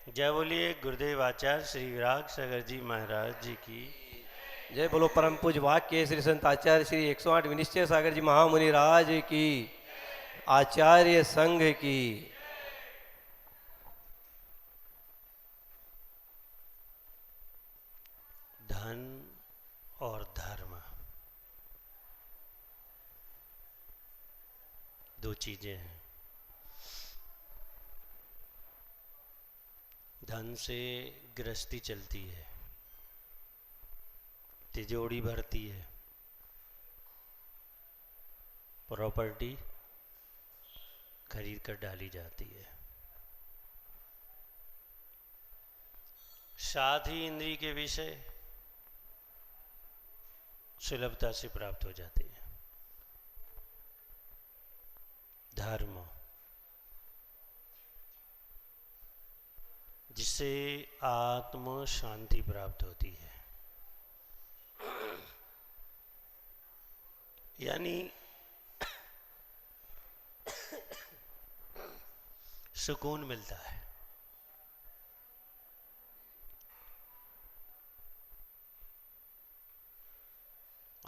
जय बोलिए गुरुदेव आचार्य श्री विराग सागर जी महाराज जी की। जय बोलो परम पूज वाक्य श्री संत आचार्य श्री 108 विनिश्चय सागर जी महामुनि राज की, आचार्य संघ की। धन और धर्म दो चीजें हैं। धन से गृहस्थी चलती है, तिजोरी भरती है, प्रॉपर्टी खरीद कर डाली जाती है। साथ ही इंद्रिय के विषय सुलभता से प्राप्त हो जाते हैं। धर्म जिससे आत्म शांति प्राप्त होती है, यानी सुकून मिलता है।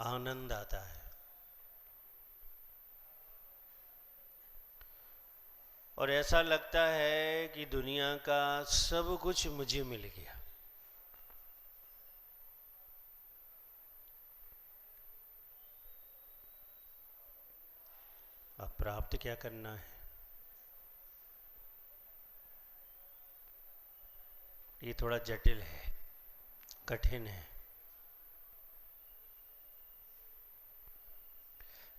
आनंद आता है और ऐसा लगता है कि दुनिया का सब कुछ मुझे मिल गया। अब प्राप्त क्या करना है, ये थोड़ा जटिल है, कठिन है,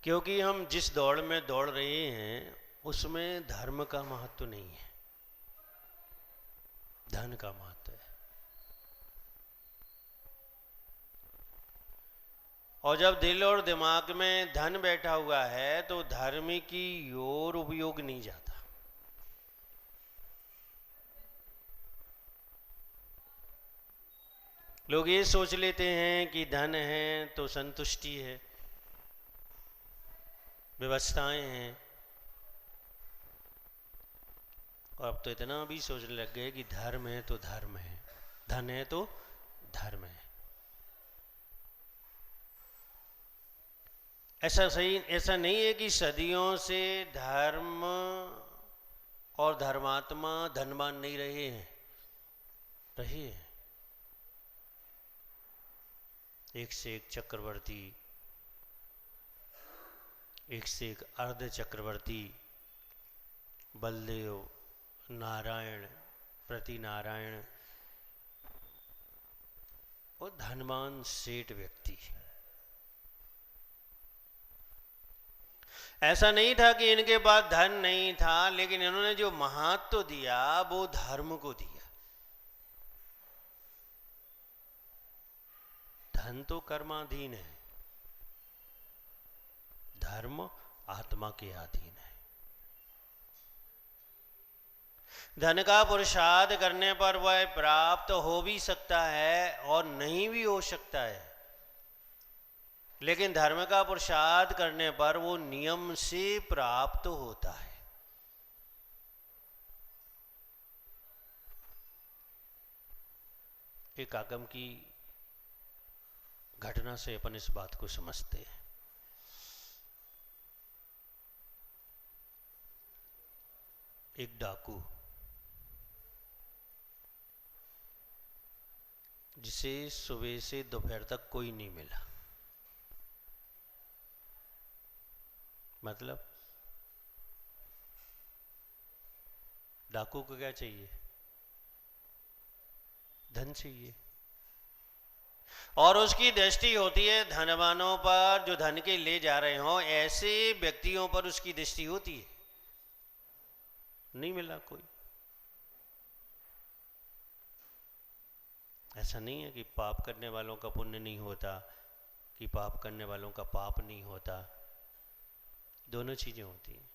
क्योंकि हम जिस दौड़ में दौड़ रहे हैं उसमें धर्म का महत्व नहीं है, धन का महत्व है। और जब दिल और दिमाग में धन बैठा हुआ है तो धर्म की ओर उपयोग नहीं जाता। लोग ये सोच लेते हैं कि धन है तो संतुष्टि है, व्यवस्थाएं हैं, और अब तो इतना भी सोचने लग गए कि धर्म है तो धर्म है, धन है तो धर्म है। ऐसा नहीं है कि सदियों से धर्म और धर्मात्मा धनवान नहीं रहे हैं, रहे हैं। एक से एक चक्रवर्ती, एक से एक अर्ध चक्रवर्ती, बलदेव, नारायण, प्रति नारायण और धनवान सेठ व्यक्ति। ऐसा नहीं था कि इनके पास धन नहीं था, लेकिन इन्होंने जो महत्व दिया वो धर्म को दिया। धन तो कर्माधीन है, धर्म आत्मा के अधीन है। धन का पुरुषार्थ करने पर वह प्राप्त हो भी सकता है और नहीं भी हो सकता है, लेकिन धर्म का पुरुषार्थ करने पर वो नियम से प्राप्त होता है। एक आगम की घटना से अपन इस बात को समझते हैं। एक डाकू जिसे सुबह से दोपहर तक कोई नहीं मिला, मतलब डाकू को क्या चाहिए, धन चाहिए, और उसकी दृष्टि होती है धनवानों पर, जो धन के ले जा रहे हों ऐसे व्यक्तियों पर उसकी दृष्टि होती है। नहीं मिला कोई। ऐसा नहीं है कि पाप करने वालों का पुण्य नहीं होता, कि पाप करने वालों का पाप नहीं होता, दोनों चीजें होती हैं।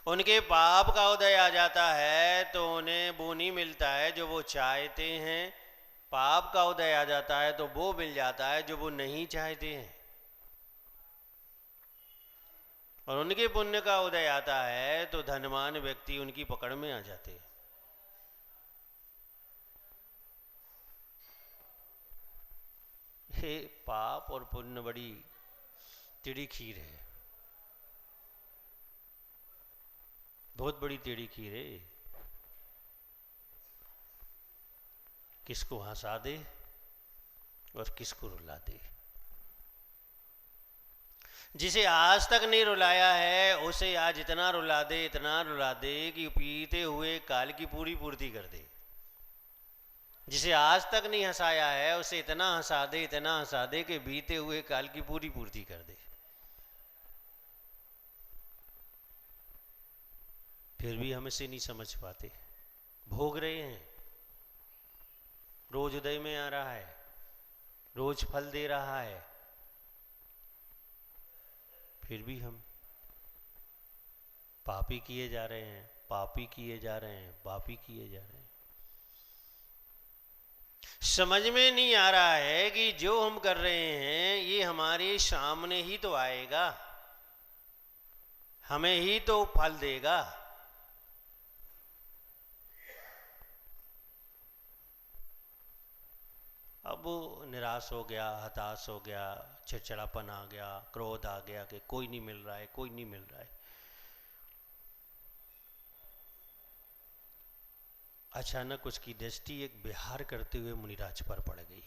उनके पाप का उदय आ जाता है तो उन्हें वो नहीं मिलता है जो वो चाहते हैं, पाप का उदय आ जाता है तो वो मिल जाता है जो वो नहीं चाहते हैं। और उनके पुण्य का उदय आता है तो धनवान व्यक्ति उनकी पकड़ में आ जाते हैं। हे पाप और पुण्य बड़ी टेढ़ी खीर है, बहुत बड़ी टेढ़ी खीर है। किसको हंसा दे और किसको रुला दे। जिसे आज तक नहीं रुलाया है उसे आज इतना रुला दे कि पीते हुए काल की पूरी पूर्ति कर दे। जिसे आज तक नहीं हंसाया है उसे इतना हंसा दे कि बीते हुए काल की पूरी पूर्ति कर दे। फिर भी हम इसे नहीं समझ पाते, भोग रहे हैं। रोज उदय में आ रहा है, रोज फल दे रहा है, फिर भी हम पापी किए जा रहे हैं, पापी किए जा रहे हैं, पापी किए जा रहे हैं। समझ में नहीं आ रहा है कि जो हम कर रहे हैं ये हमारे सामने ही तो आएगा, हमें ही तो फल देगा। अब निराश हो गया, हताश हो गया, चिड़चिड़ापन आ गया, क्रोध आ गया कि कोई नहीं मिल रहा है, कोई नहीं मिल रहा है। अचानक उसकी दृष्टि एक विहार करते हुए मुनिराज पर पड़ गई।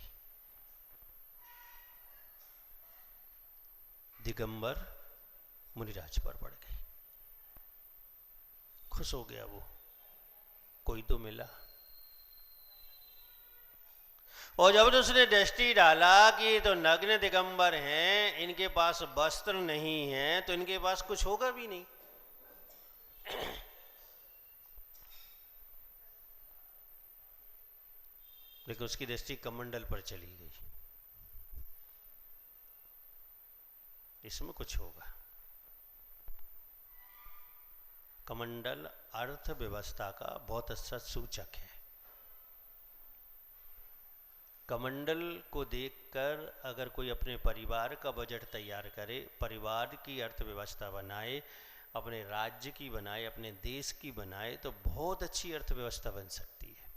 दिगंबर मुनिराज पर पड़ गई। खुश हो गया वो, कोई तो मिला। और जब उसने दृष्टि डाला कि ये तो नग्न दिगंबर हैं, इनके पास वस्त्र नहीं है, तो इनके पास कुछ होगा भी नहीं। लेकिन उसकी दृष्टि कमंडल पर चली गई, इसमें कुछ होगा। कमंडल अर्थव्यवस्था का बहुत अच्छा सूचक है। कमंडल को देखकर अगर कोई अपने परिवार का बजट तैयार करे, परिवार की अर्थव्यवस्था बनाए, अपने राज्य की बनाए, अपने देश की बनाए, तो बहुत अच्छी अर्थव्यवस्था बन सकती है।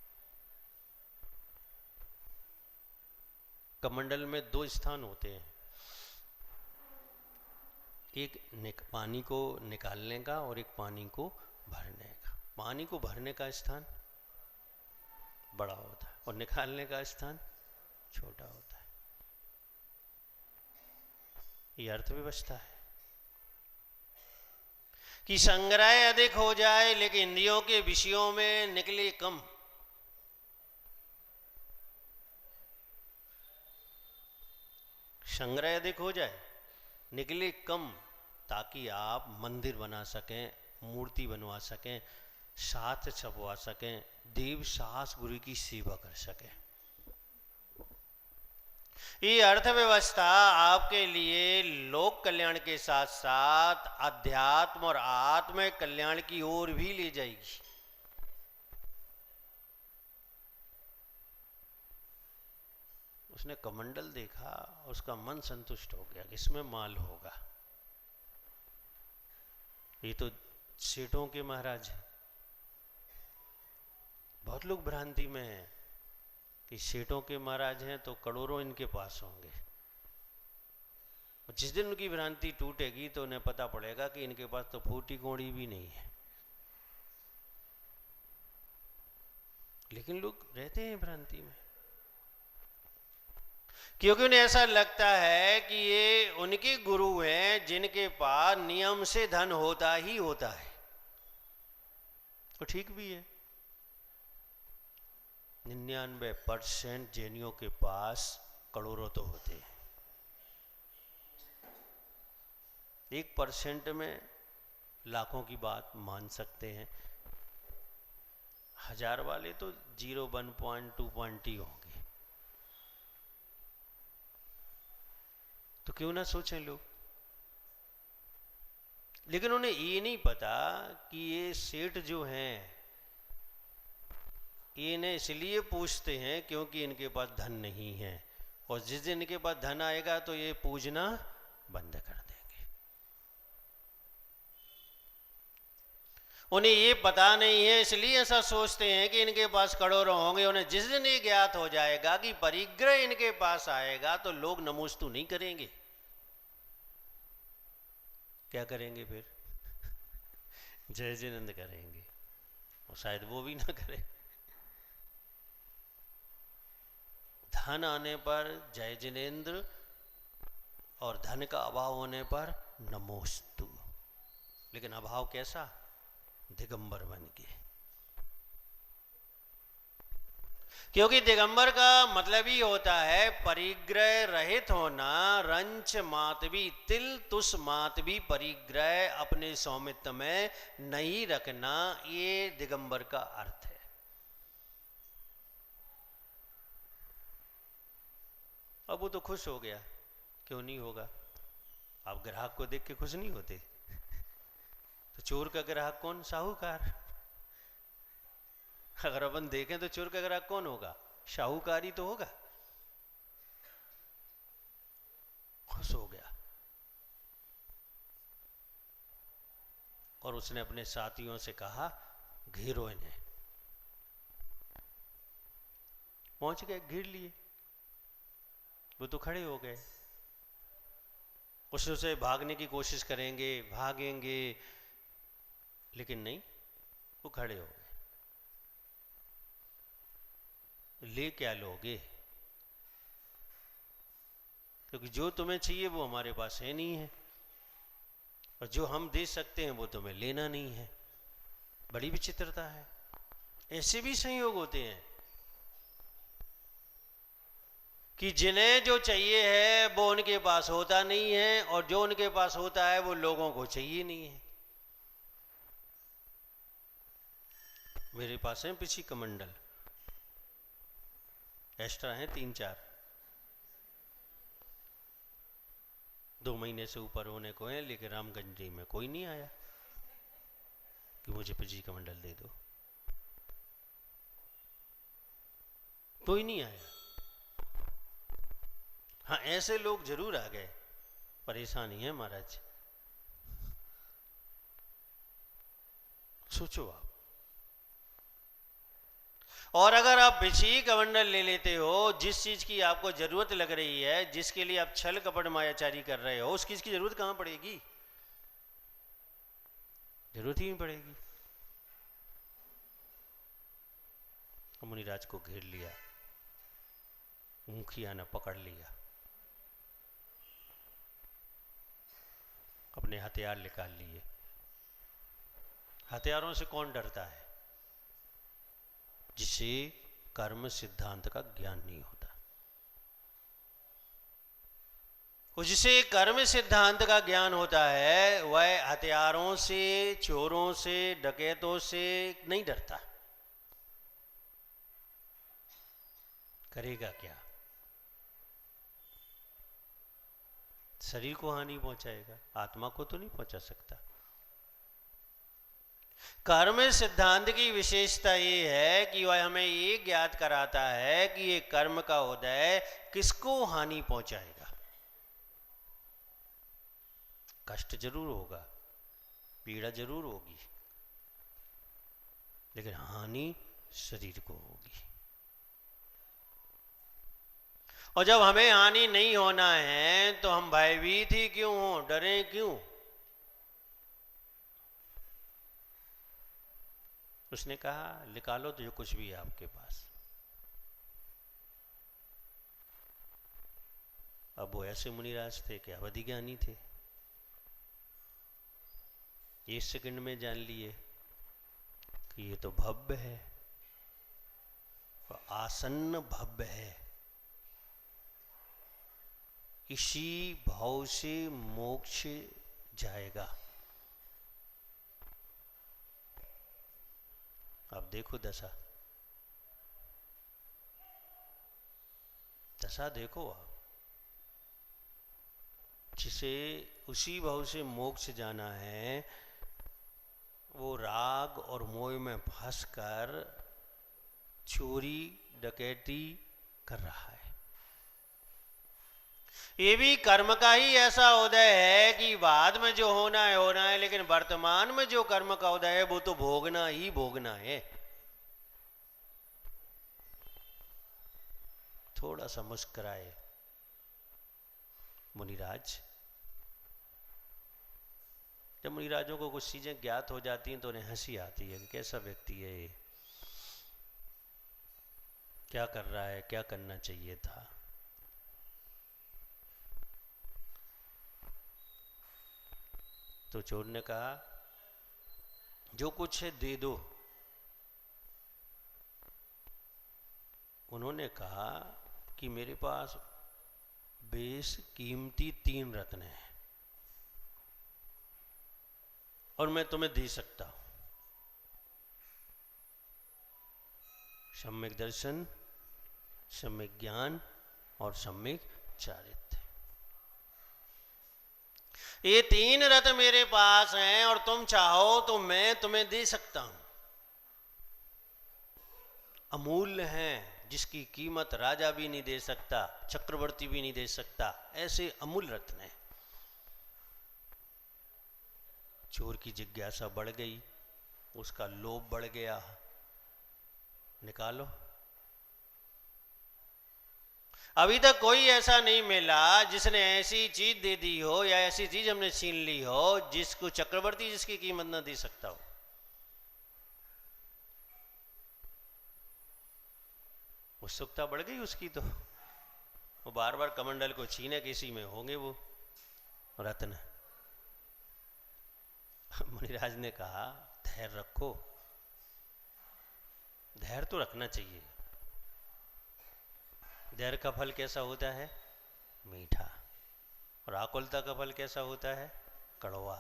कमंडल में दो स्थान होते हैं, एक पानी को निकालने का और एक पानी को भरने का। पानी को भरने का स्थान बड़ा होता है और निकालने का स्थान छोटा होता है। ये अर्थव्यवस्था है कि संग्रह अधिक हो जाए लेकिन इंद्रियों के विषयों में निकले कम। संग्रह अधिक हो जाए, निकले कम, ताकि आप मंदिर बना सकें, मूर्ति बनवा सकें, साथ छपवा सकें, देव साहस गुरु की सेवा कर सकें। ये अर्थव्यवस्था आपके लिए लोक कल्याण के साथ साथ अध्यात्म और आत्म कल्याण की ओर भी ले जाएगी। उसने कमंडल देखा, उसका मन संतुष्ट हो गया, इसमें माल होगा। ये तो सेठों के महाराज हैं। बहुत लोग भ्रांति में हैं कि सेठों के महाराज हैं तो करोड़ों इनके पास होंगे। जिस दिन उनकी भ्रांति टूटेगी तो उन्हें पता पड़ेगा कि इनके पास तो फूटी कौड़ी भी नहीं है। लेकिन लोग रहते हैं भ्रांति में, क्योंकि उन्हें ऐसा लगता है कि ये उनके गुरु हैं जिनके पास नियम से धन होता ही होता है। तो ठीक भी है। 99% जैनियों के पास करोड़ों तो होते हैं। 1% में लाखों की बात मान सकते हैं। 1000 वाले तो 0, 1 पॉइंट 2 पॉइंट ही होंगे। तो क्यों ना सोचें लोग। लेकिन उन्हें ये नहीं पता कि ये सेठ जो हैं ये इन्हें इसलिए पूछते हैं क्योंकि इनके पास धन नहीं है, और जिस दिन इनके पास धन आएगा तो ये पूजना बंद कर देंगे। उन्हें ये पता नहीं है, इसलिए ऐसा सोचते हैं कि इनके पास करोड़ों होंगे। उन्हें जिस दिन ये ज्ञात हो जाएगा कि परिग्रह इनके पास आएगा तो लोग नमोस्तु नहीं करेंगे। क्या करेंगे फिर? जय जिनेंद्र करेंगे, और शायद वो भी ना करें। धन आने पर जय जिनेंद्र और धन का अभाव होने पर नमोस्तु। लेकिन अभाव कैसा? दिगंबर बन के। क्योंकि दिगंबर का मतलब ही होता है परिग्रह रहित होना। रंच मात भी, तिल तुस मात भी परिग्रह अपने स्वामित्व में नहीं रखना, ये दिगंबर का अर्थ है। अब वो तो खुश हो गया, क्यों नहीं होगा? आप ग्राहक को देख के खुश नहीं होते? तो चोर का ग्राहक कौन? साहूकार। अगर अपन देखें तो चोर का ग्राहक कौन होगा? साहूकार ही तो होगा। खुश हो गया और उसने अपने साथियों से कहा, घेरो इन्हें। पहुंच गए, घेर लिए। वो तो खड़े हो गए। उससे भागने की कोशिश करेंगे, भागेंगे, लेकिन नहीं, वो खड़े हो गए। ले क्या लोगे? क्योंकि जो तुम्हें चाहिए वो हमारे पास है नहीं है, और जो हम दे सकते हैं वो तुम्हें लेना नहीं है। बड़ी विचित्रता है। ऐसे भी संयोग होते हैं कि जिन्हें जो चाहिए है वो उनके पास होता नहीं है, और जो उनके पास होता है वो लोगों को चाहिए नहीं है। मेरे पास है पिछी कमंडल, एक्स्ट्रा है 3-4, 2 महीने से ऊपर होने को है, लेकिन रामगंजी में कोई नहीं आया कि मुझे पिछी कमंडल दे दो। कोई नहीं आया। हाँ, ऐसे लोग जरूर आ गए। परेशानी है महाराज। सोचो आप। और अगर आप बिछी कमंडल ले लेते हो, जिस चीज की आपको जरूरत लग रही है, जिसके लिए आप छल कपट मायाचारी कर रहे हो, उस चीज की जरूरत कहां पड़ेगी? जरूरत ही नहीं पड़ेगी। मुनिराज को घेर लिया, मुखिया ने पकड़ लिया, अपने हथियार निकाल लिए। हथियारों से कौन डरता है? जिसे कर्म सिद्धांत का ज्ञान नहीं होता। जिसे कर्म सिद्धांत का ज्ञान होता है वह हथियारों से, चोरों से, डकैतों से नहीं डरता। करेगा क्या? शरीर को हानि पहुंचाएगा, आत्मा को तो नहीं पहुंचा सकता। कर्म सिद्धांत की विशेषता ये है कि वह हमें ये ज्ञात कराता है कि ये कर्म का उदय किसको हानि पहुंचाएगा। कष्ट जरूर होगा, पीड़ा जरूर होगी, लेकिन हानि शरीर को होगी। और जब हमें हानि नहीं होना है तो हम भयभीत ही क्यों हो, डरे क्यों? उसने कहा, निकालो तो जो कुछ भी है आपके पास। अब वो ऐसे मुनिराज थे कि अवधि ज्ञानी थे। 1 सेकंड में जान लिए कि ये तो भव्य है, और आसन्न भव्य है। इसी भाव से मोक्ष जाएगा। अब देखो दशा, दशा देखो आप। जिसे उसी भाव से मोक्ष जाना है, वो राग और मोह में फंसकर चोरी डकैती कर रहा है। ये भी कर्म का ही ऐसा उदय है कि बाद में जो होना है, लेकिन वर्तमान में जो कर्म का उदय है वो तो भोगना ही भोगना है। थोड़ा सा मुस्कुराए मुनिराज। जब मुनिराजों को कुछ चीजें ज्ञात हो जाती हैं तो उन्हें हंसी आती है कि कैसा व्यक्ति है ये, क्या कर रहा है, क्या करना चाहिए था। तो चोर ने कहा जो कुछ है दे दो। उन्होंने कहा कि मेरे पास बेश कीमती 3 रत्न हैं और मैं तुम्हें दे सकता हूं। सम्यक दर्शन, सम्यक ज्ञान और सम्यक चारित्र्य। ये 3 रत्न मेरे पास हैं और तुम चाहो तो मैं तुम्हें दे सकता हूं। अमूल्य हैं, जिसकी कीमत राजा भी नहीं दे सकता, चक्रवर्ती भी नहीं दे सकता, ऐसे अमूल्य रत्न हैं। चोर की जिज्ञासा बढ़ गई, उसका लोभ बढ़ गया। निकालो। अभी तक कोई ऐसा नहीं मिला जिसने ऐसी चीज दे दी हो या ऐसी चीज हमने छीन ली हो जिसको चक्रवर्ती जिसकी कीमत ना दे सकता हो। उत्सुकता बढ़ गई उसकी, तो वो बार बार कमंडल को छीने, किसी में होंगे वो रत्न। मुनिराज ने कहा धैर्य रखो, धैर्य तो रखना चाहिए। धैर्य का फल कैसा होता है? मीठा। और आकुलता का फल कैसा होता है? कड़वा।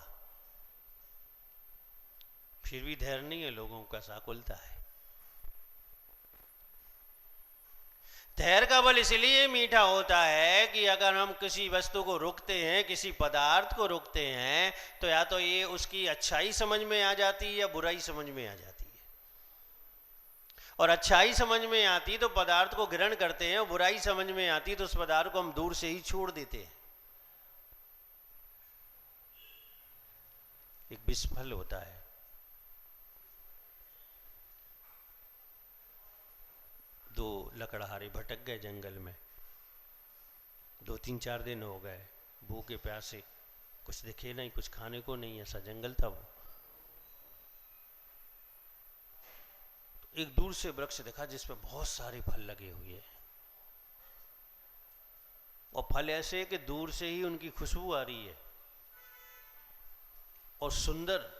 फिर भी धैर्य नहीं है लोगों का, आकुलता है। धैर्य का फल इसलिए मीठा होता है कि अगर हम किसी वस्तु को रोकते हैं, किसी पदार्थ को रोकते हैं, तो या तो ये उसकी अच्छाई समझ में आ जाती है या बुराई समझ में आ जाती है। और अच्छाई समझ में आती तो पदार्थ को ग्रहण करते हैं, और बुराई समझ में आती तो उस पदार्थ को हम दूर से ही छोड़ देते हैं। एक विषफल होता है, दो लकड़हारे भटक गए जंगल में, 2-3-4 दिन हो गए, भूखे प्यासे, कुछ दिखे नहीं, कुछ खाने को नहीं, ऐसा जंगल था वो। एक दूर से वृक्ष देखा जिसपे बहुत सारे फल लगे हुए हैं, और फल ऐसे कि दूर से ही उनकी खुशबू आ रही है, और सुंदर,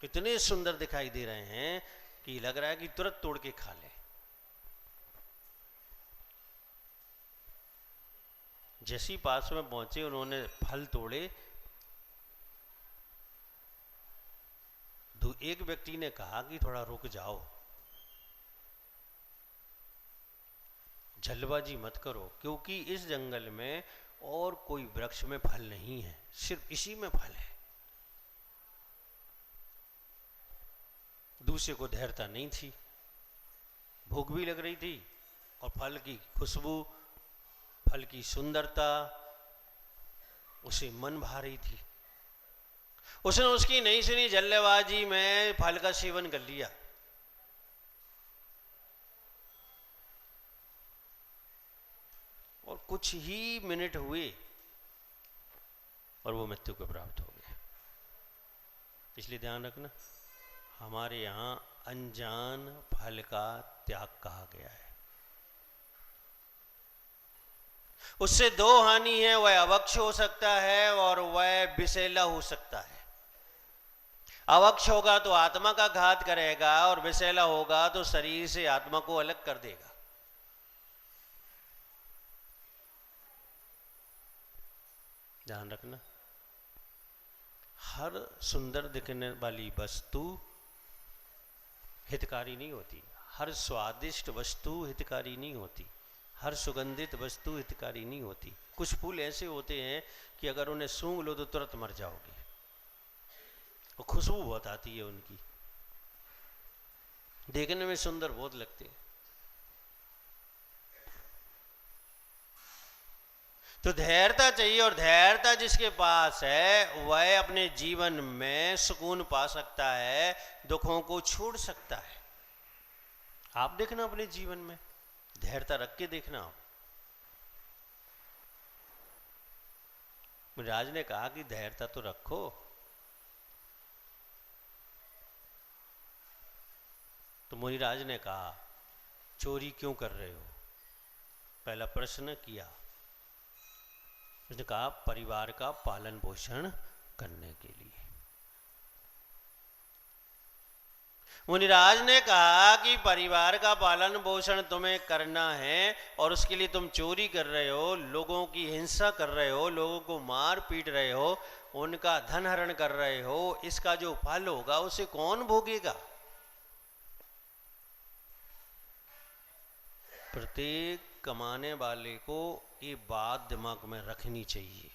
इतने सुंदर दिखाई दे रहे हैं कि लग रहा है कि तुरंत तोड़ के खा ले। जैसी पास में पहुंचे उन्होंने फल तोड़े। एक व्यक्ति ने कहा कि थोड़ा रुक जाओ, जल्दबाजी मत करो, क्योंकि इस जंगल में और कोई वृक्ष में फल नहीं है, सिर्फ इसी में फल है। दूसरे को धैर्यता नहीं थी, भूख भी लग रही थी, और फल की खुशबू, फल की सुंदरता उसे मन भा रही थी। उसने उसकी नहीं सुनी, जल्दबाजी में फल का सेवन कर लिया। और कुछ ही मिनट हुए और वो मृत्यु को प्राप्त हो गया। इसलिए ध्यान रखना, हमारे यहां अनजान फल का त्याग कहा गया है। उससे 2 हानि है, वह अवक्ष हो सकता है और वह विषैला हो सकता है। अवक्ष होगा तो आत्मा का घात करेगा, और विषैला होगा तो शरीर से आत्मा को अलग कर देगा। ध्यान रखना, हर सुंदर दिखने वाली वस्तु हितकारी नहीं होती, हर स्वादिष्ट वस्तु हितकारी नहीं होती, हर सुगंधित वस्तु हितकारी नहीं होती। कुछ फूल ऐसे होते हैं कि अगर उन्हें सूंघ लो तो तुरंत मर जाओगे, और खुशबू बहुत आती है उनकी, देखने में सुंदर बहुत लगते हैं। तो धैर्यता चाहिए, और धैर्यता जिसके पास है वह अपने जीवन में सुकून पा सकता है, दुखों को छोड़ सकता है। आप देखना अपने जीवन में धैर्यता रख के देखना। आप राज ने कहा कि धैर्यता तो रखो। तो मुनिराज ने कहा चोरी क्यों कर रहे हो? पहला प्रश्न किया। उसने कहा परिवार का पालन पोषण करने के लिए। मुनिराज ने कहा कि परिवार का पालन पोषण तुम्हें करना है और उसके लिए तुम चोरी कर रहे हो, लोगों की हिंसा कर रहे हो, लोगों को मार पीट रहे हो, उनका धन हरण कर रहे हो, इसका जो फल होगा उसे कौन भोगेगा? प्रत्येक कमाने वाले को ये बात दिमाग में रखनी चाहिए।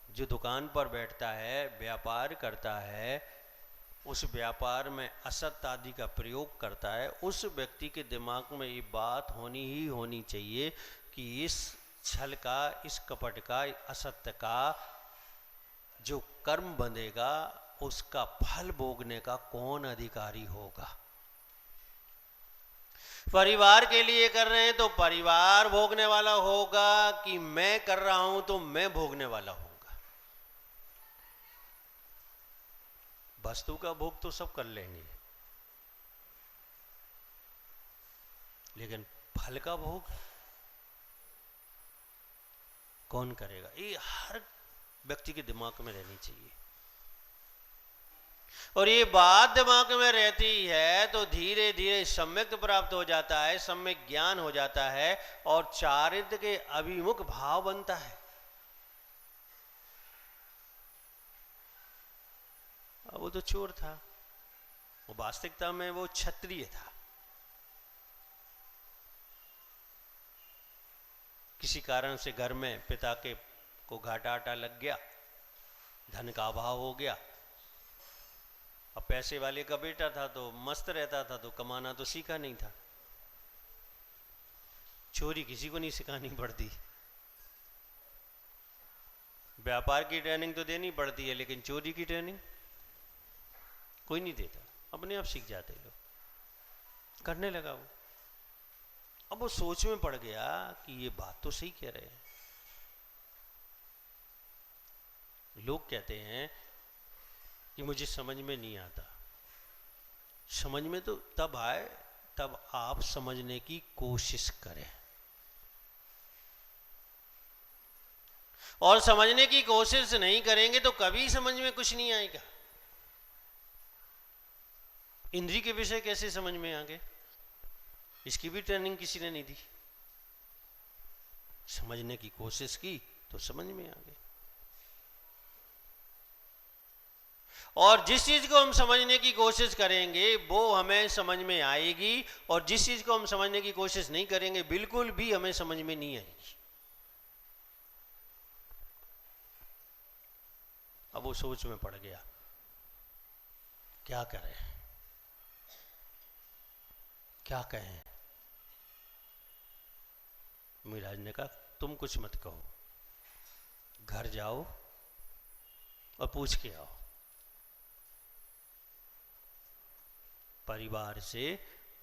जो दुकान पर बैठता है, व्यापार करता है, उस व्यापार में असत्य आदि का प्रयोग करता है, उस व्यक्ति के दिमाग में ये बात होनी ही होनी चाहिए कि इस छल का, इस कपट का, असत्य का जो कर्म बंधेगा उसका फल भोगने का कौन अधिकारी होगा। परिवार के लिए कर रहे हैं तो परिवार भोगने वाला होगा कि मैं कर रहा हूं तो मैं भोगने वाला होगा। वस्तु का भोग तो सब कर लेंगे, लेकिन फल का भोग कौन करेगा? ये हर व्यक्ति के दिमाग में रहनी चाहिए। और ये बात दिमाग में रहती है तो धीरे धीरे सम्यक प्राप्त हो जाता है, सम्यक ज्ञान हो जाता है और चारित्र के अभिमुख भाव बनता है। अब वो तो चोर था, वो वास्तविकता में वो क्षत्रिय था। किसी कारण से घर में पिता के को घाटा आटा लग गया, धन का अभाव हो गया। अब पैसे वाले का बेटा था तो मस्त रहता था, तो कमाना तो सीखा नहीं था। चोरी किसी को नहीं सिखानी पड़ती। व्यापार की ट्रेनिंग तो देनी पड़ती है, लेकिन चोरी की ट्रेनिंग कोई नहीं देता, अपने आप सीख जाते लोग। करने लगा वो। अब वो सोच में पड़ गया कि ये बात तो सही कह रहे हैं। लोग कहते हैं कि मुझे समझ में नहीं आता। समझ में तो तब आए तब आप समझने की कोशिश करें, और समझने की कोशिश नहीं करेंगे तो कभी समझ में कुछ नहीं आएगा। इंद्री के विषय कैसे समझ में आ गए? इसकी भी ट्रेनिंग किसी ने नहीं दी। समझने की कोशिश की तो समझ में आ गए। और जिस चीज को हम समझने की कोशिश करेंगे वो हमें समझ में आएगी, और जिस चीज को हम समझने की कोशिश नहीं करेंगे बिल्कुल भी हमें समझ में नहीं आएगी। अब वो सोच में पड़ गया, क्या करें, क्या कहें। मुनिराज ने कहा तुम कुछ मत कहो, घर जाओ और पूछ के आओ। परिवार से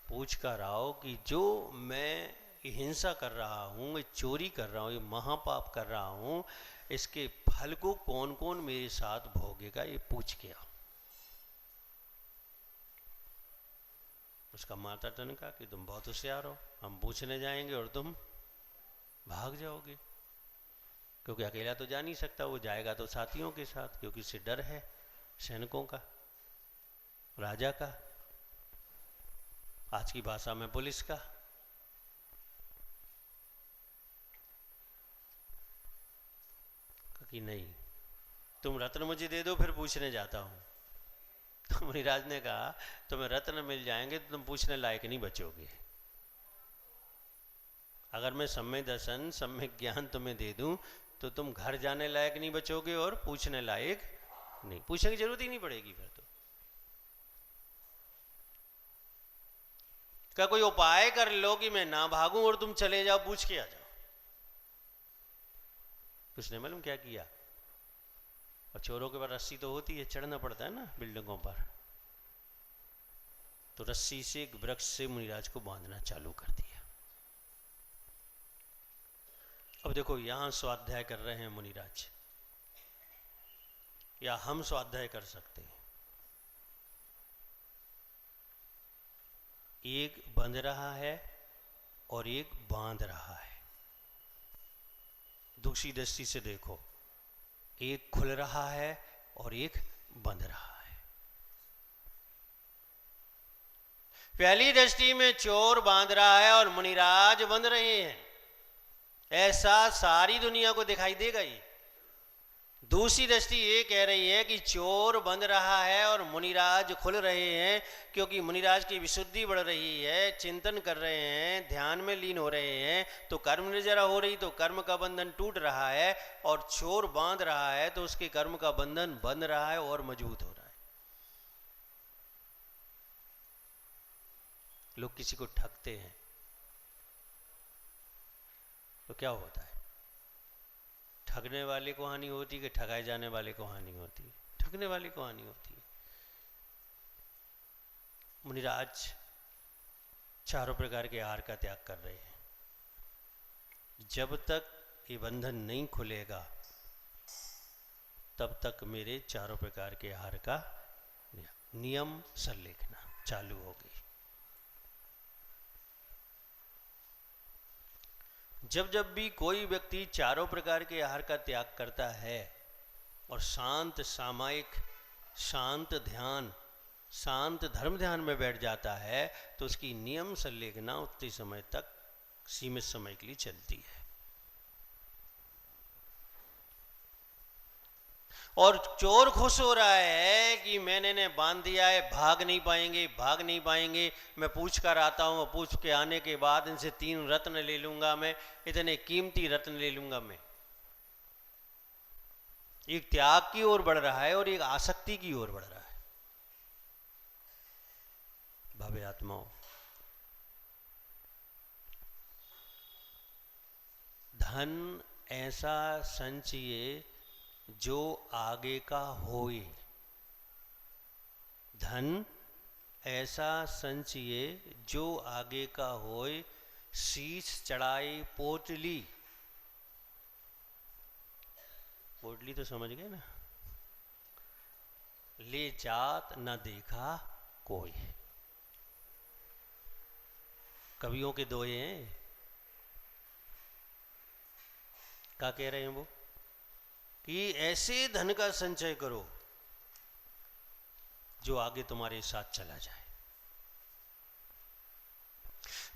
पूछ कर आओ कि जो मैं हिंसा कर रहा हूं, चोरी कर रहा हूं, ये महापाप कर रहा हूं, इसके फल को कौन कौन मेरे साथ भोगेगा, ये पूछ के आओ। उसका माता ने कहा कि तुम बहुत होशियार हो, हम पूछने जाएंगे और तुम भाग जाओगे, क्योंकि अकेला तो जा नहीं सकता, वो जाएगा तो साथियों के साथ, क्योंकि उसे डर है सैनिकों का, राजा का, आज की भाषा में पुलिस का। कि नहीं, तुम रत्न मुझे दे दो फिर पूछने जाता हूं। तो मुनिराज ने कहा तुम्हें रत्न मिल जाएंगे तो तुम पूछने लायक नहीं बचोगे। अगर मैं सम्यक दर्शन, सम्यक ज्ञान तुम्हें दे दूं तो तुम घर जाने लायक नहीं बचोगे और पूछने लायक नहीं, पूछने की जरूरत ही नहीं पड़ेगी फिर तो। क्या कोई उपाय कर लो कि मैं ना भागूं और तुम चले जाओ, पूछ के आ जाओ। उसने मालूम क्या किया? और चोरों के पास रस्सी तो होती है, चढ़ना पड़ता है ना बिल्डिंगों पर, तो रस्सी से एक वृक्ष से मुनिराज को बांधना चालू कर दिया। अब देखो यहां स्वाध्याय कर रहे हैं मुनिराज, या हम स्वाध्याय कर सकते हैं। एक बंध रहा है और एक बांध रहा है। दूसरी दृष्टि से देखो, एक खुल रहा है और एक बंध रहा है। पहली दृष्टि में चोर बांध रहा है और मुनिराज बंध रहे हैं, ऐसा सारी दुनिया को दिखाई देगा ही। दूसरी दृष्टि ये कह रही है कि चोर बंध रहा है और मुनिराज खुल रहे हैं, क्योंकि मुनिराज की विशुद्धि बढ़ रही है, चिंतन कर रहे हैं, ध्यान में लीन हो रहे हैं, तो कर्म निर्जरा हो रही, तो कर्म का बंधन टूट रहा है। और चोर बांध रहा है तो उसके कर्म का बंधन बंध रहा है और मजबूत हो रहा है। लोग किसी को ठगते हैं तो क्या होता है? ठगने वाले को हानि होती है कि ठगाए जाने वाले को हानि होती है? ठगने वाले को हानि होती है। मुनिराज चारों प्रकार के आहार का त्याग कर रहे हैं। जब तक ये बंधन नहीं खुलेगा तब तक मेरे चारों प्रकार के आहार का नियम संलेखना चालू होगी। जब जब भी कोई व्यक्ति चारों प्रकार के आहार का त्याग करता है और शांत सामायिक, शांत ध्यान, शांत धर्म ध्यान में बैठ जाता है, तो उसकी नियम संलेखना उतने समय तक, सीमित समय के लिए चलती है। और चोर खुश हो रहा है कि मैंने ने बांध दिया है, भाग नहीं पाएंगे, भाग नहीं पाएंगे। मैं पूछ कर आता हूं, पूछ के आने के बाद इनसे 3 रत्न ले लूंगा, मैं इतने कीमती रत्न ले लूंगा। मैं एक त्याग की ओर बढ़ रहा है और एक आसक्ति की ओर बढ़ रहा है। भव्य आत्माओं, धन ऐसा संचय जो आगे का होए। धन ऐसा संचय जो आगे का होए, शीश चढ़ाए पोटली। पोटली तो समझ गए ना? ले जात न देखा कोई। कवियों के दोहे हैं। क्या कह रहे हैं वो? कि ऐसे धन का संचय करो जो आगे तुम्हारे साथ चला जाए।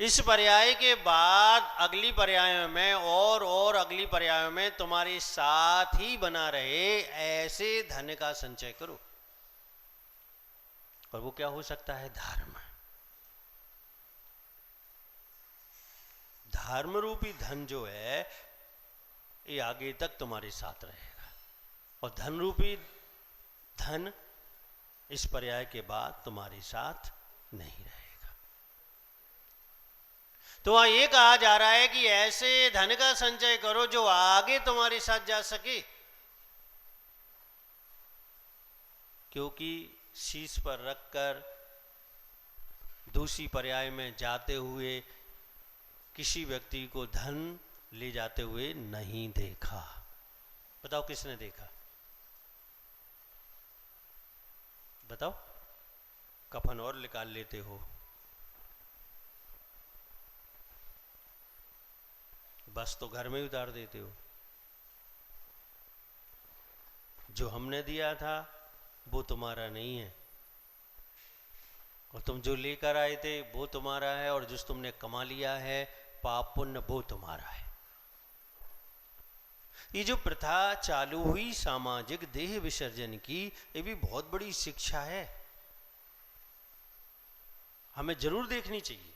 इस पर्याय के बाद अगली पर्यायों में और अगली पर्यायों में तुम्हारे साथ ही बना रहे, ऐसे धन का संचय करो। और वो क्या हो सकता है? धर्म। धर्म रूपी धन जो है ये आगे तक तुम्हारे साथ रहेगा। और धन रूपी धन इस पर्याय के बाद तुम्हारे साथ नहीं रहेगा। तो वहां यह कहा जा रहा है कि ऐसे धन का संचय करो जो आगे तुम्हारे साथ जा सके। क्योंकि शीश पर रखकर दूसरी पर्याय में जाते हुए किसी व्यक्ति को धन ले जाते हुए नहीं देखा। बताओ किसने देखा? बताओ। कफन और निकाल लेते हो, बस तो घर में ही उतार देते हो। जो हमने दिया था वो तुम्हारा नहीं है, और तुम जो लेकर आए थे वो तुम्हारा है, और जिस तुमने कमा लिया है पाप पुण्य वो तुम्हारा है। ये जो प्रथा चालू हुई सामाजिक देह विसर्जन की, ये भी बहुत बड़ी शिक्षा है, हमें जरूर देखनी चाहिए।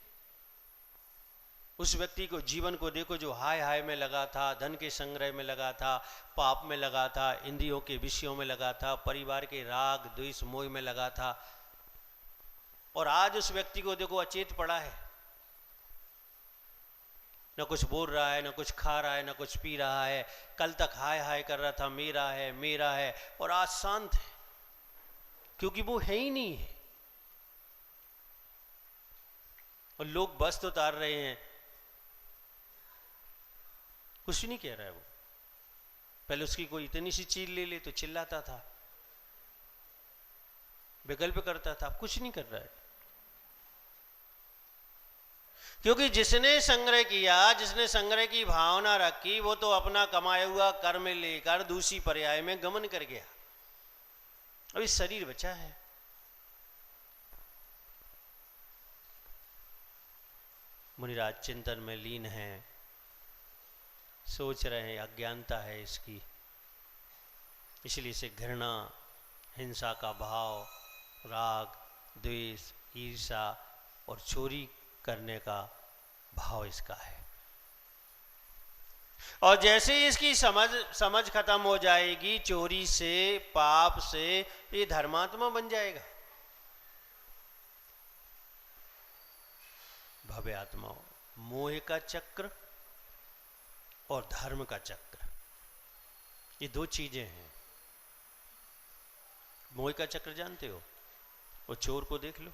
उस व्यक्ति को, जीवन को देखो जो हाय हाय में लगा था, धन के संग्रह में लगा था, पाप में लगा था, इंद्रियों के विषयों में लगा था, परिवार के राग द्वेष मोह में लगा था, और आज उस व्यक्ति को देखो अचेत पड़ा है। न कुछ बोल रहा है, न कुछ खा रहा है, न कुछ पी रहा है। कल तक हाय हाय कर रहा था, मेरा है मेरा है, और आज शांत है, क्योंकि वो है ही नहीं है। और लोग वस्त्र उतार रहे हैं, कुछ नहीं कह रहा है वो। पहले उसकी कोई इतनी सी चीज ले ले तो चिल्लाता था, विकल्प करता था, अब कुछ नहीं कर रहा है। क्योंकि जिसने संग्रह किया, जिसने संग्रह की भावना रखी, वो तो अपना कमाया हुआ कर्म लेकर दूसरी पर्याय में गमन कर गया। अभी शरीर बचा है। मुनिराज चिंतन में लीन हैं, सोच रहे हैं, अज्ञानता है इसकी, इसलिए इसे घृणा, हिंसा का भाव, राग, द्वेष, ईर्ष्या और चोरी करने का भाव इसका है। और जैसे ही इसकी समझ खत्म हो जाएगी, चोरी से, पाप से, ये धर्मात्मा बन जाएगा। भव्य आत्माओं, मोह का चक्र और धर्म का चक्र, ये दो चीजें हैं। मोह का चक्र जानते हो? वो चोर को देख लो,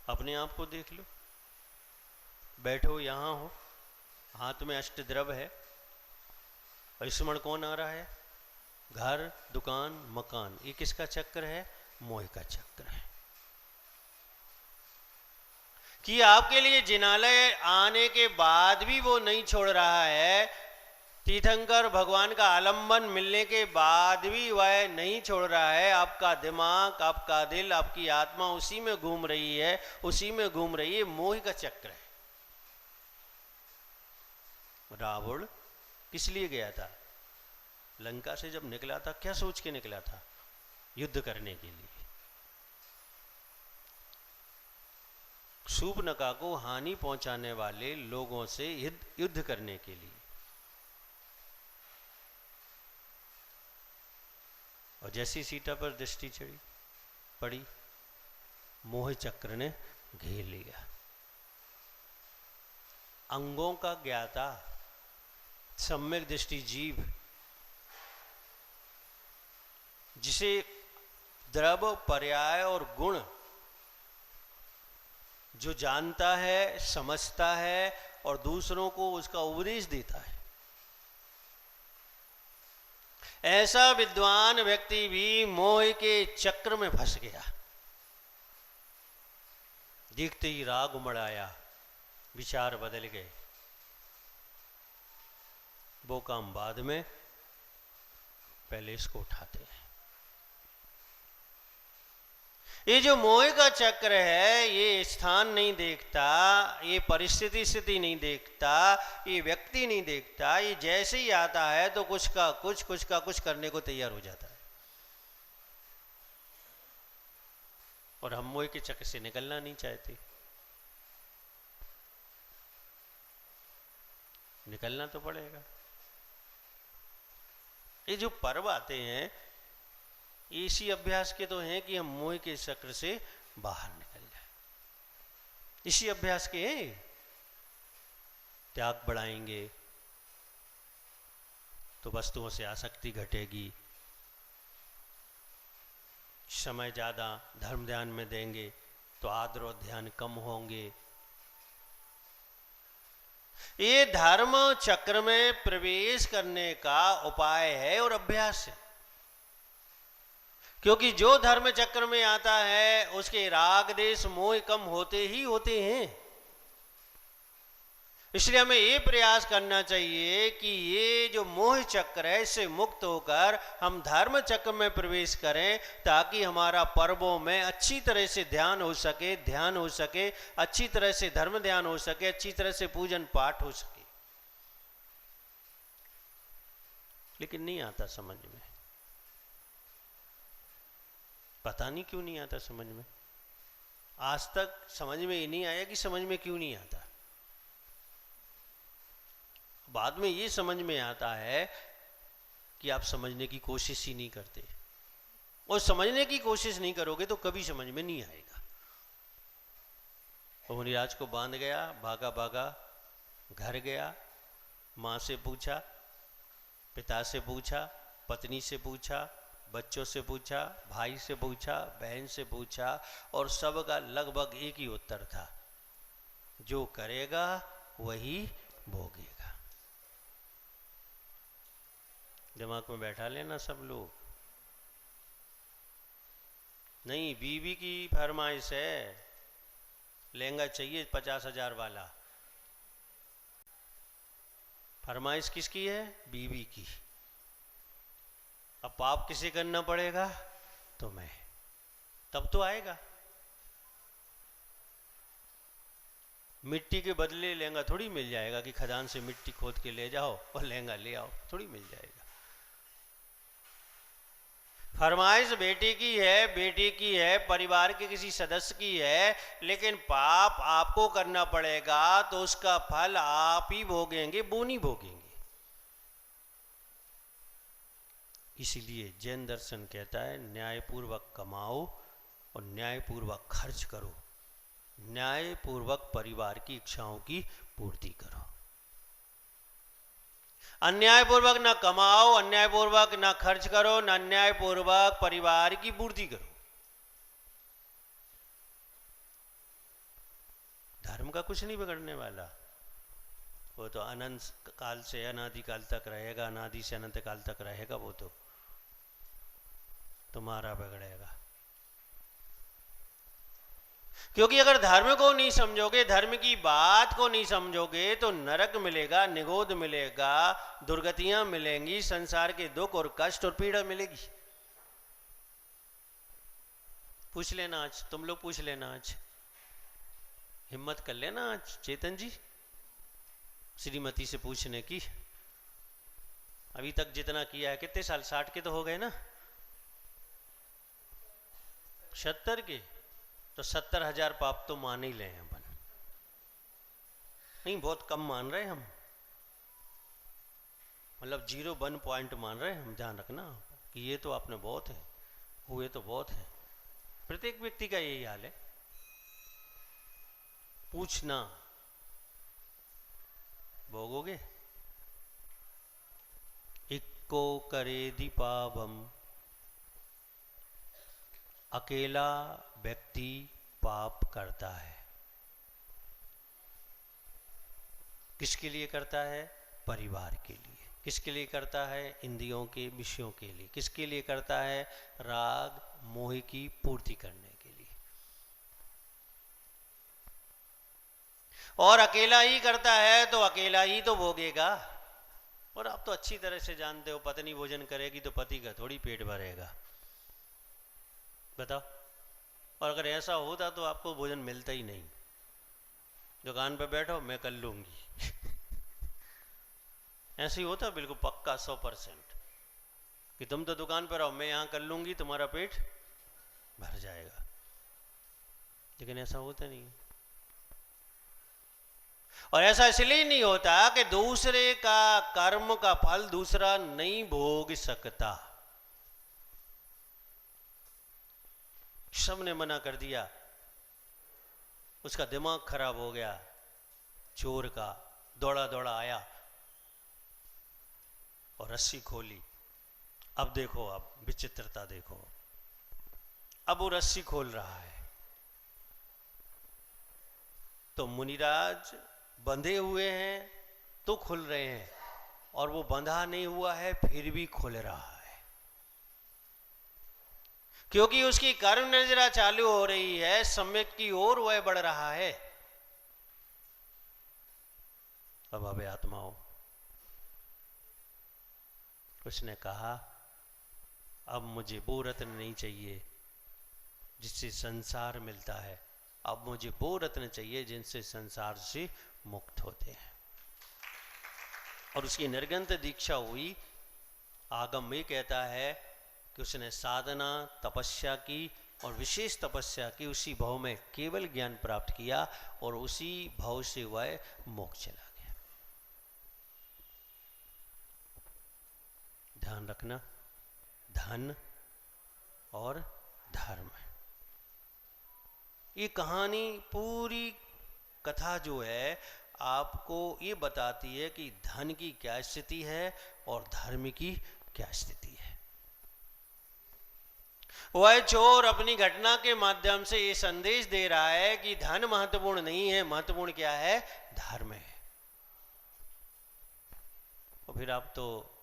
अपने आप को देख लो, बैठो यहां हो, हाथ में अष्टद्रव्य है, और स्मरण कौन आ रहा है? घर, दुकान, मकान। ये किसका चक्र है? मोह का चक्र है। कि आपके लिए जिनालय आने के बाद भी वो नहीं छोड़ रहा है, तीर्थंकर भगवान का आलंबन मिलने के बाद भी वह नहीं छोड़ रहा है। आपका दिमाग, आपका दिल, आपकी आत्मा उसी में घूम रही है, उसी में घूम रही है। मोह का चक्र है। रावण किस लिए गया था? लंका से जब निकला था, क्या सोच के निकला था? युद्ध करने के लिए, शूर्पणखा को हानि पहुंचाने वाले लोगों से युद्ध करने के लिए। और जैसी सीता पर दृष्टि पड़ी, मोह चक्र ने घेर लिया। अंगों का ज्ञाता, सम्यक दृष्टि जीव, जिसे द्रव्य, पर्याय और गुण जो जानता है, समझता है और दूसरों को उसका उपदेश देता है, ऐसा विद्वान व्यक्ति भी मोह के चक्र में फंस गया। देखते ही राग उमड़ आया, विचार बदल गए। वो काम बाद में, पहले इसको उठाते हैं। ये जो मोह का चक्र है, ये स्थान नहीं देखता, ये परिस्थिति स्थिति नहीं देखता, ये व्यक्ति नहीं देखता। ये जैसे ही आता है तो कुछ का कुछ करने को तैयार हो जाता है। और हम मोह के चक्र से निकलना नहीं चाहते। निकलना तो पड़ेगा। ये जो पर्व आते हैं, इसी अभ्यास के तो हैं कि हम मोह के चक्र से बाहर निकल जाए। इसी अभ्यास के हैं। त्याग बढ़ाएंगे तो वस्तुओं से आसक्ति घटेगी, समय ज्यादा धर्म ध्यान में देंगे तो आदर और ध्यान कम होंगे। ये धर्म चक्र में प्रवेश करने का उपाय है और अभ्यास है। क्योंकि जो धर्म चक्र में आता है, उसके राग देश मोह कम होते ही होते हैं। इसलिए हमें ये प्रयास करना चाहिए कि ये जो मोह चक्र है, इससे मुक्त होकर हम धर्म चक्र में प्रवेश करें, ताकि हमारा पर्वों में अच्छी तरह से ध्यान हो सके, अच्छी तरह से धर्म ध्यान हो सके, अच्छी तरह से पूजन पाठ हो सके। लेकिन नहीं आता समझ में। पता नहीं क्यों नहीं आता समझ में। आज तक समझ में ही नहीं आया कि समझ में क्यों नहीं आता। बाद में ये समझ में आता है कि आप समझने की कोशिश ही नहीं करते, और समझने की कोशिश नहीं करोगे तो कभी समझ में नहीं आएगा। तो मुनिराज को बांध गया, भागा भागा घर गया, माँ से पूछा, पिता से पूछा, पत्नी से पूछा, बच्चों से पूछा, भाई से पूछा, बहन से पूछा, और सबका लगभग एक ही उत्तर था, जो करेगा वही भोगेगा। दिमाग में बैठा लेना सब लोग। नहीं, बीवी की फरमाइश है, लहंगा चाहिए 50,000 वाला। फरमाइश किसकी है? बीवी की। अब पाप किसे करना पड़ेगा? तुम्हें। तब तो आएगा। मिट्टी के बदले लहंगा थोड़ी मिल जाएगा कि खदान से मिट्टी खोद के ले जाओ और लहंगा ले आओ, थोड़ी मिल जाएगा। फरमाइश बेटे की है, बेटे की है, परिवार के किसी सदस्य की है, लेकिन पाप आपको करना पड़ेगा, तो उसका फल आप ही भोगेंगे, वो नहीं भोगेंगे। इसीलिए जैन दर्शन कहता है, न्यायपूर्वक कमाओ और न्यायपूर्वक खर्च करो, न्यायपूर्वक परिवार की इच्छाओं की पूर्ति करो। अन्यायपूर्वक ना कमाओ, अन्यायपूर्वक ना खर्च करो, ना अन्यायपूर्वक परिवार की पूर्ति करो। धर्म का कुछ नहीं बिगड़ने वाला, वो तो अनंत काल से अनादि काल तक रहेगा, अनादि से अनंत काल तक रहेगा। वो तो तुम्हारा बिगड़ेगा। क्योंकि अगर धर्म को नहीं समझोगे, धर्म की बात को नहीं समझोगे, तो नरक मिलेगा, निगोद मिलेगा, दुर्गतियां मिलेंगी, संसार के दुख और कष्ट और पीड़ा मिलेगी। पूछ लेना आज, तुम लोग पूछ लेना आज, हिम्मत कर लेना आज चेतन जी, श्रीमती से पूछने की। अभी तक जितना किया है, कितने साल, 60 के तो हो गए ना, 70 के, तो 70,000 पाप तो मान ही लें अपन। नहीं, बहुत कम मान रहे हम, मतलब 0.1 पॉइंट मान रहे हैं हम। ध्यान रखना कि ये तो आपने बहुत है, हुए तो बहुत है। प्रत्येक व्यक्ति का यही हाल है। पूछना, भोगोगे। इक्को करे दीपावम, अकेला व्यक्ति पाप करता है। किसके लिए करता है? परिवार के लिए। किसके लिए करता है? इंद्रियों के विषयों के लिए। किसके लिए करता है? राग मोह की पूर्ति करने के लिए। और अकेला ही करता है तो अकेला ही तो भोगेगा। और आप तो अच्छी तरह से जानते हो, पत्नी भोजन करेगी तो पति का थोड़ी पेट भरेगा, बताओ। और अगर ऐसा होता तो आपको भोजन मिलता ही नहीं। दुकान पे बैठो, मैं कर लूंगी ऐसे ही होता बिल्कुल पक्का 100% कि तुम तो दुकान पर रहो, मैं यहां कर लूंगी, तुम्हारा पेट भर जाएगा। लेकिन ऐसा होता नहीं। और ऐसा इसलिए नहीं होता कि दूसरे का कर्म का फल दूसरा नहीं भोग सकता। सबने मना कर दिया, उसका दिमाग खराब हो गया, चोर का दौड़ा दौड़ा आया और रस्सी खोली। अब देखो, अब विचित्रता देखो, अब वो रस्सी खोल रहा है तो मुनिराज बंधे हुए हैं तो खुल रहे हैं, और वो बंधा नहीं हुआ है फिर भी खुल रहा है, क्योंकि उसकी कर्म नजरा चालू हो रही है, सम्यक की ओर वह बढ़ रहा है। अब अबे आत्माओं, उसने कहा अब मुझे वो रत्न नहीं चाहिए जिससे संसार मिलता है, अब मुझे वो रत्न चाहिए जिनसे संसार से मुक्त होते हैं। और उसकी निर्गंत दीक्षा हुई। आगम में कहता है कि उसने साधना तपस्या की और विशेष तपस्या की, उसी भाव में केवल ज्ञान प्राप्त किया और उसी भाव से वह मोक्ष चला गया। ध्यान रखना, धन और धर्म, ये कहानी पूरी कथा जो है आपको ये बताती है कि धन की क्या स्थिति है और धर्म की क्या स्थिति है। वह चोर अपनी घटना के माध्यम से ये संदेश दे रहा है कि धन महत्वपूर्ण नहीं है, महत्वपूर्ण क्या है, धर्म है। और फिर आप तो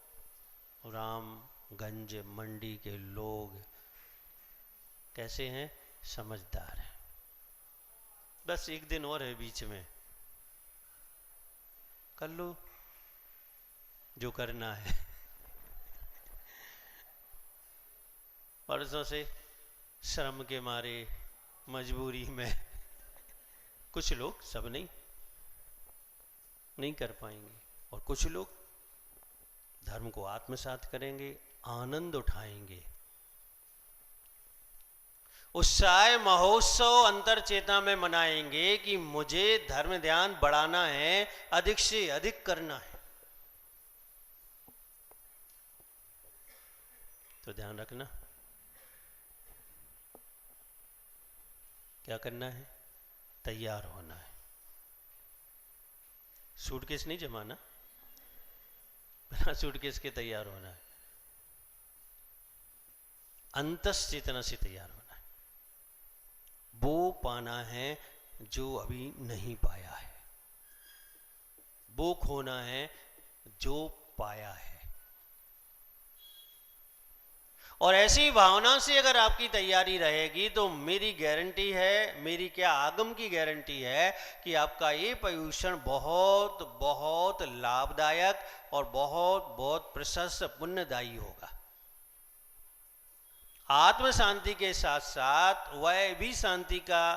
रामगंज मंडी के लोग कैसे हैं, समझदार हैं। बस एक दिन और है बीच में, कर लो जो करना है। वर्षों से श्रम के मारे, मजबूरी में कुछ लोग, सब नहीं कर पाएंगे, और कुछ लोग धर्म को आत्मसात करेंगे, आनंद उठाएंगे। उत्साह महोत्सव अंतर चेतना में मनाएंगे कि मुझे धर्म ध्यान बढ़ाना है, अधिक से अधिक करना है। तो ध्यान रखना, क्या करना है, तैयार होना है। सूटकेस नहीं जमाना, बिना सूटकेस के तैयार होना है। अंतस चेतना से तैयार होना है। वो पाना है जो अभी नहीं पाया है, वो खोना है जो पाया है। और ऐसी भावना से अगर आपकी तैयारी रहेगी तो मेरी गारंटी है, मेरी क्या आगम की गारंटी है कि आपका ये पर्यूषण बहुत बहुत लाभदायक और बहुत बहुत प्रशस्त पुण्यदायी होगा। आत्म शांति के साथ साथ वह भी शांति का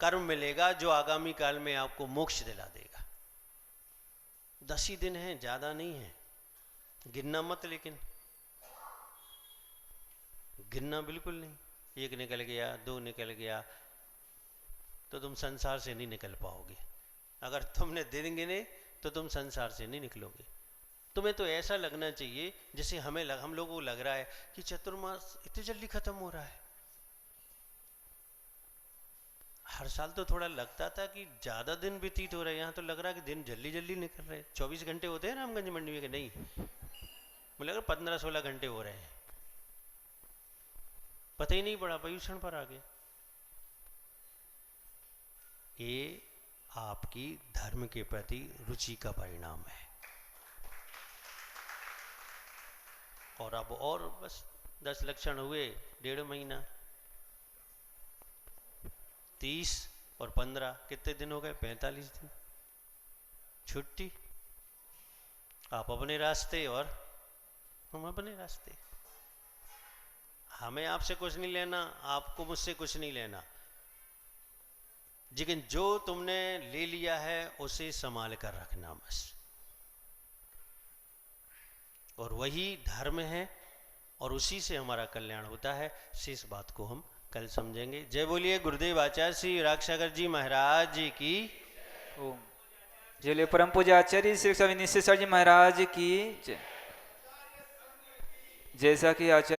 कर्म मिलेगा जो आगामी काल में आपको मोक्ष दिला देगा। 10 ही दिन हैं, ज्यादा नहीं है, गिनना मत, लेकिन गिनना बिल्कुल नहीं। 1 निकल गया, 2 निकल गया तो तुम संसार से नहीं निकल पाओगे। अगर तुमने दिन गिने तो तुम संसार से नहीं निकलोगे। तुम्हें तो ऐसा लगना चाहिए जैसे हम लोगों को लग रहा है कि चतुर्मास इतनी जल्दी खत्म हो रहा है। हर साल तो थोड़ा लगता था कि ज्यादा दिन व्यतीत हो रहे हैं, यहाँ तो लग रहा है कि दिन जल्दी जल्दी निकल रहे हैं। 24 घंटे होते हैं रामगंज मंडी में, कि नहीं, मुझे लग रहा 15-16 घंटे हो रहे हैं, पता ही नहीं पड़ा, पर्यूषण पर आ गया। ये आपकी धर्म के प्रति रुचि का परिणाम है। और अब और बस 10 लक्षण हुए, 1.5 महीना, 30 और 15 कितने दिन हो गए, 45 दिन छुट्टी। आप अपने रास्ते और हम अपने रास्ते। हमें आपसे कुछ नहीं लेना, आपको मुझसे कुछ नहीं लेना, लेकिन जो तुमने ले लिया है उसे संभाल कर रखना बस। और वही धर्म है और उसी से हमारा कल्याण होता है। शेष बात को हम कल समझेंगे। जय बोलिए गुरुदेव आचार्य श्री रागसागर जी महाराज जी की ओम। जय बोलिए परम पूज्य आचार्य श्री स्वामी निश्चेश्वर जी महाराज की जय। जैसा कि आचार्य